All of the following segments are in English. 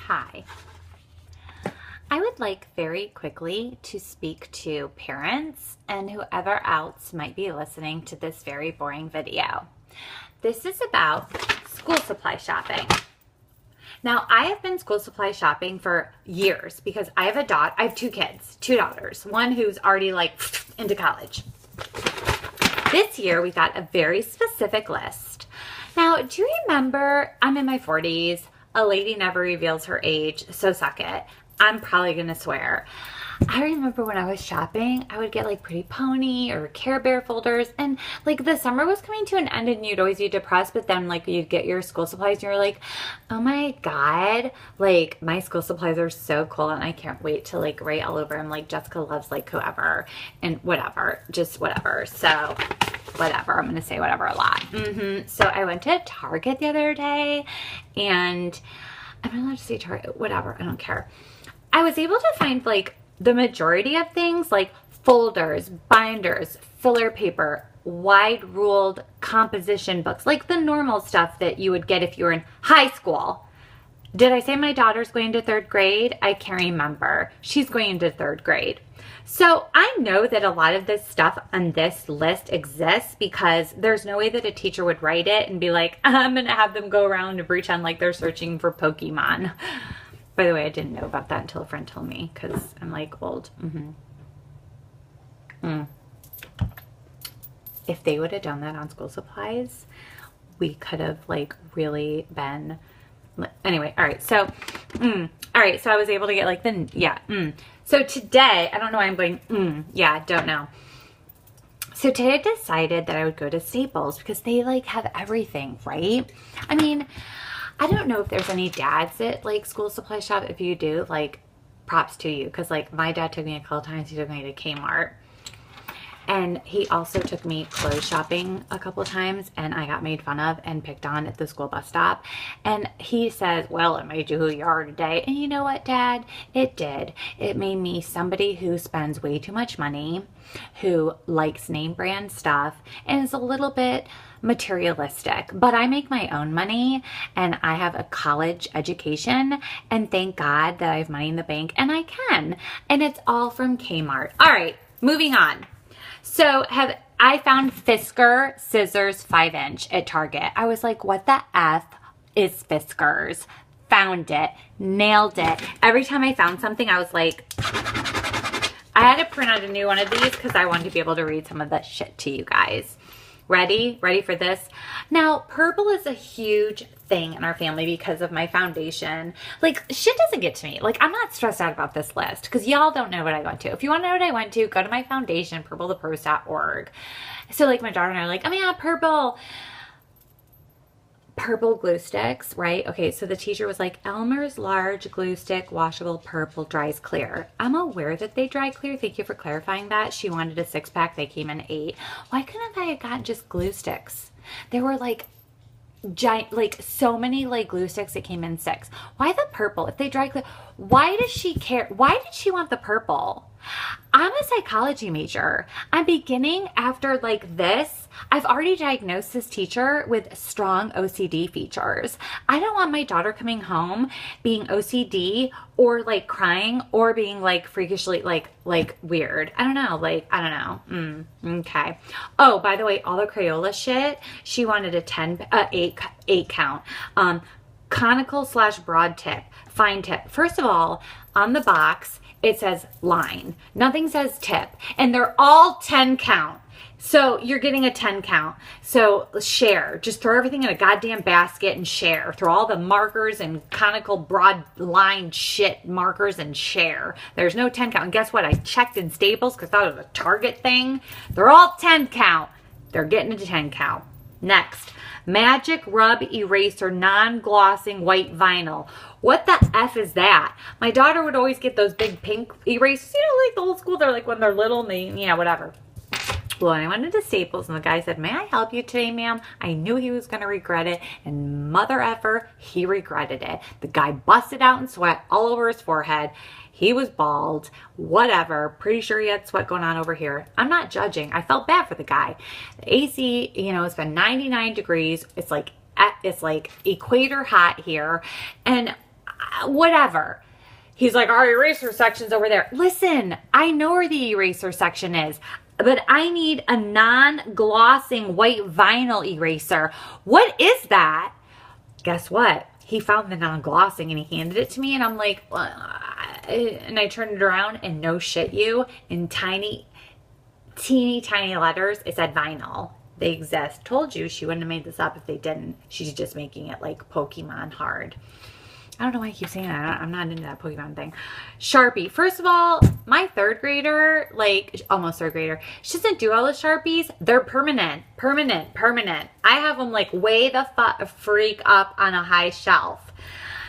Hi. I would like very quickly to speak to parents and whoever else might be listening to this very boring video. This is about school supply shopping. Now, I have been school supply shopping for years because I have two kids, two daughters, one who's already like into college. This year, we got a very specific list. Now, do you remember, I'm in my 40s, a lady never reveals her age, so suck it. I'm probably gonna swear. I remember when I was shopping, I would get like Pretty Pony or Care Bear folders, and like the summer was coming to an end and you'd always be depressed, but then like you'd get your school supplies and you're like, oh my God, like my school supplies are so cool and I can't wait to like write all over them like Jessica loves like whoever and whatever, just whatever. So whatever, I'm gonna say whatever a lot. So I went to Target the other day, and I'm not allowed to say Target, whatever, I don't care. I was able to find like the majority of things like folders, binders, filler paper, wide ruled composition books, like the normal stuff that you would get if you were in high school. Did I say my daughter's going to third grade? I can't remember. She's going into third grade. So I know that a lot of this stuff on this list exists because there's no way that a teacher would write it and be like, I'm going to have them go around and pretend like they're searching for Pokemon. By the way, I didn't know about that until a friend told me because I'm like old. If they would have done that on school supplies, we could have like really been... Anyway, all right, so I was able to get like So today, I don't know why I'm going, don't know. So today I decided that I would go to Staples because they like have everything, right? I mean, I don't know if there's any dads that like school supply shop. If you do, like props to you, because like my dad took me a couple times. He took me to Kmart. And he also took me clothes shopping a couple times, and I got made fun of and picked on at the school bus stop. And he says, well, it made you who you are today. And you know what, Dad? It did. It made me somebody who spends way too much money, who likes name brand stuff, and is a little bit materialistic. But I make my own money, and I have a college education, and thank God that I have money in the bank, and I can. And it's all from Kmart. All right, moving on. So I found Fiskars scissors 5-inch at Target. I was like, what the F is Fiskars? Found it. Nailed it. Every time I found something, I was like, I had to print out a new one of these because I wanted to be able to read some of that shit to you guys. Ready? Ready for this? Now, purple is a huge thing in our family because of my foundation. Like, shit doesn't get to me. Like, I'm not stressed out about this list because y'all don't know what I went to. If you want to know what I went to, go to my foundation, purplethepros.org. So, like, my daughter and I are like, oh, yeah, purple glue sticks, right? Okay, so the teacher was like, Elmer's large glue stick, washable purple, dries clear. I'm aware that they dry clear. Thank you for clarifying that. She wanted a 6-pack. They came in 8. Why couldn't I have gotten just glue sticks? There were like giant, like so many like glue sticks that came in 6. Why the purple? If they dry clear, why does she care? Why did she want the purple? I'm a psychology major. I'm beginning after like this. I've already diagnosed this teacher with strong OCD features. I don't want my daughter coming home being OCD or like crying or being like freakishly like weird. I don't know. Okay. Oh, by the way, all the Crayola shit, she wanted a 8 count. Conical / broad tip, fine tip. First of all, on the box, it says line. Nothing says tip. And they're all 10 count. So you're getting a 10 count. So share. Just throw everything in a goddamn basket and share. Throw all the markers and conical broad line shit markers and share. There's no 10 count. And guess what? I checked in Staples because I thought it was a Target thing. They're all 10 count. They're getting a 10 count. Next. Magic Rub Eraser Non-Glossing White Vinyl. What the F is that? My daughter would always get those big pink erasers, you know, like the old school. They're like when they're little and they, yeah, whatever. Well, I went into Staples and the guy said, may I help you today, ma'am? I knew he was going to regret it, and mother effer, he regretted it. The guy busted out in sweat all over his forehead. He was bald, whatever. Pretty sure he had sweat going on over here. I'm not judging. I felt bad for the guy. The AC, you know, it's been 99 degrees. It's like equator hot here. And whatever. He's like, our eraser section's over there. Listen, I know where the eraser section is, but I need a non-glossing white vinyl eraser. What is that? Guess what? He found the non-glossing and he handed it to me, and I'm like, and I turned it around, and no shit you, in tiny, teeny tiny letters, it said vinyl. They exist. Told you she wouldn't have made this up if they didn't. She's just making it like Pokemon hard. I don't know why I keep saying that. I'm not into that Pokemon thing. Sharpie. First of all, my third grader, like almost third grader, she doesn't do all the Sharpies. They're permanent. Permanent. I have them like way the freak up on a high shelf.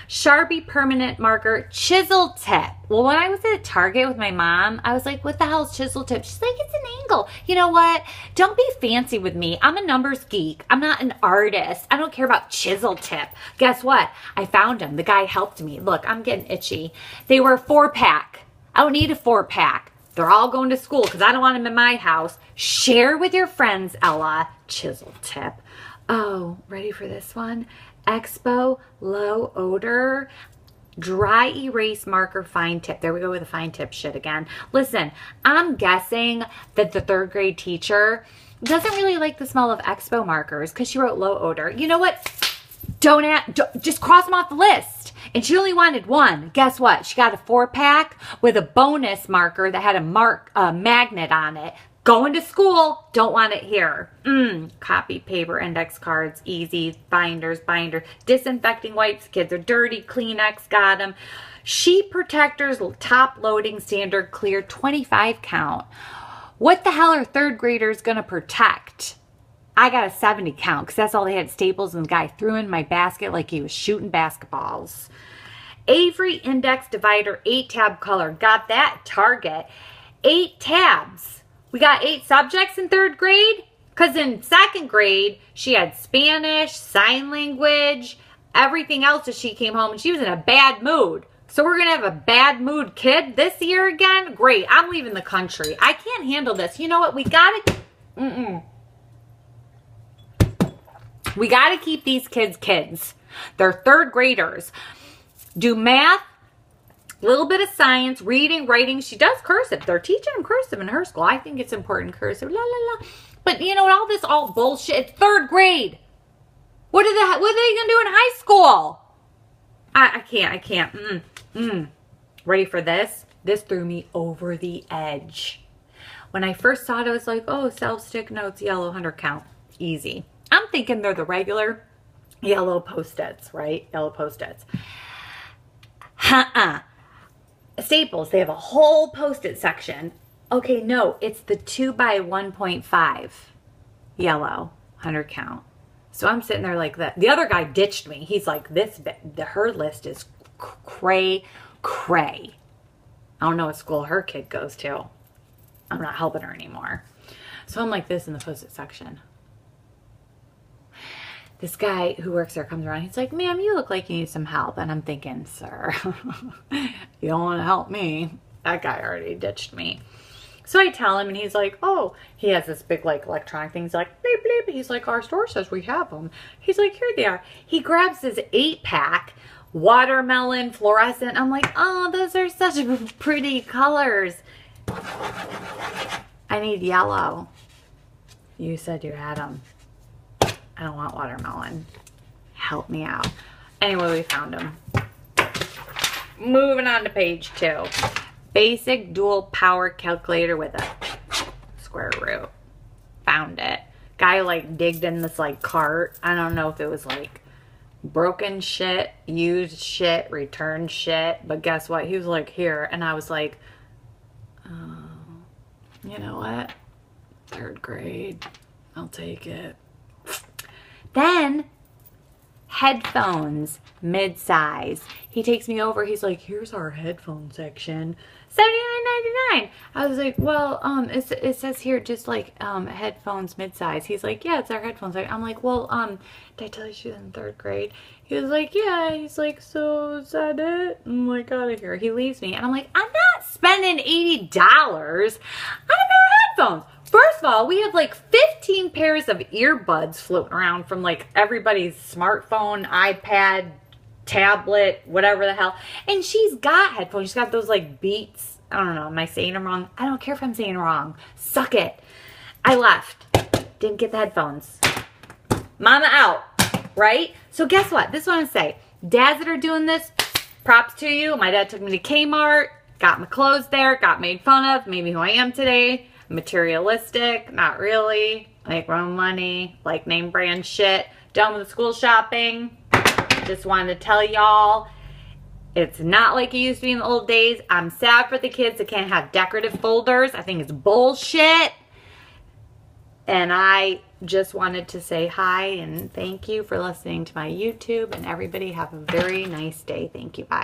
Sharpie permanent marker, chisel tip. Well, when I was at Target with my mom, I was like, what the hell is chisel tip? She's like, it's an angle. You know what? Don't be fancy with me. I'm a numbers geek. I'm not an artist. I don't care about chisel tip. Guess what? I found them. The guy helped me. Look, I'm getting itchy. They were a 4-pack. I don't need a 4-pack. They're all going to school because I don't want them in my house. Share with your friends, Ella. Chisel tip. Oh, ready for this one? Expo Low Odor Dry Erase Marker Fine Tip. There we go with the fine tip shit again. Listen, I'm guessing that the third grade teacher doesn't really like the smell of Expo markers because she wrote low odor. You know what? Just cross them off the list. And she only wanted one. Guess what? She got a 4-pack with a bonus marker that had a magnet on it. Going to school, don't want it here. Copy paper, index cards, easy, binders, disinfecting wipes, kids are dirty, Kleenex, got them. Sheet protectors, top loading standard, clear, 25 count. What the hell are third graders gonna protect? I got a 70 count because that's all they had, staples, and the guy threw in my basket like he was shooting basketballs. Avery index divider, 8-tab color, got that at Target. 8 tabs. We got 8 subjects in third grade because in second grade, she had Spanish, sign language, everything else as she came home, and she was in a bad mood. So we're going to have a bad mood kid this year again? Great. I'm leaving the country. I can't handle this. You know what? We got to... We got to keep these kids. They're third graders. Do math. Little bit of science, reading, writing. She does cursive. They're teaching them cursive in her school. I think it's important, cursive. La, la, la. But you know, all this all bullshit. It's third grade. What are they going to do in high school? I can't. Ready for this? This threw me over the edge. When I first saw it, I was like, oh, self-stick notes, yellow 100 count. Easy. I'm thinking they're the regular yellow Post-its, right? Yellow Post-its. Staples, they have a whole Post-it section. Okay, no, it's the 2x1.5 yellow 100 count. So I'm sitting there like that. The other guy ditched me. He's like, her list is cray. I don't know what school her kid goes to. I'm not helping her anymore. So I'm like this in the Post-it section. This guy who works there comes around. He's like, ma'am, you look like you need some help. And I'm thinking, sir, you don't want to help me. That guy already ditched me. So I tell him, and he's like, oh, he has this big like electronic thing. He's like, bleep, bleep. He's like, our store says we have them. He's like, here they are. He grabs his 8-pack, watermelon, fluorescent. I'm like, oh, those are such pretty colors. I need yellow. You said you had them. I don't want watermelon. Help me out. Anyway, we found them. Moving on to page 2. Basic dual power calculator with a square root. Found it. Guy like digged in this like cart. I don't know if it was like broken shit, used shit, returned shit. But guess what? He was like, here. And I was like, oh, you know what? Third grade. I'll take it. Then, headphones, mid-size. He takes me over. He's like, here's our headphone section. $79.99. I was like, well, it says here just like headphones mid-size. He's like, yeah, it's our headphones. I'm like, well, did I tell you she was in third grade? He was like, yeah. He's like, so is that it? I'm like, out of here. He leaves me. And I'm like, I'm not spending $80 on a pair of headphones. First of all, we have like 15 pairs of earbuds floating around from like everybody's smartphone, iPad, tablet, whatever the hell. And she's got headphones. She's got those like Beats. I don't know. Am I saying them wrong? I don't care if I'm saying it wrong. Suck it. I left. Didn't get the headphones. Mama out. Right? So guess what? This is what I'm saying. Dads that are doing this, props to you. My dad took me to Kmart, got my clothes there, got made fun of, maybe who I am today. Materialistic, not really. Like my own money, like name brand shit. Done with the school shopping. Just wanted to tell y'all, it's not like it used to be in the old days. I'm sad for the kids that can't have decorative folders. I think it's bullshit. And I just wanted to say hi and thank you for listening to my YouTube. And everybody have a very nice day. Thank you. Bye.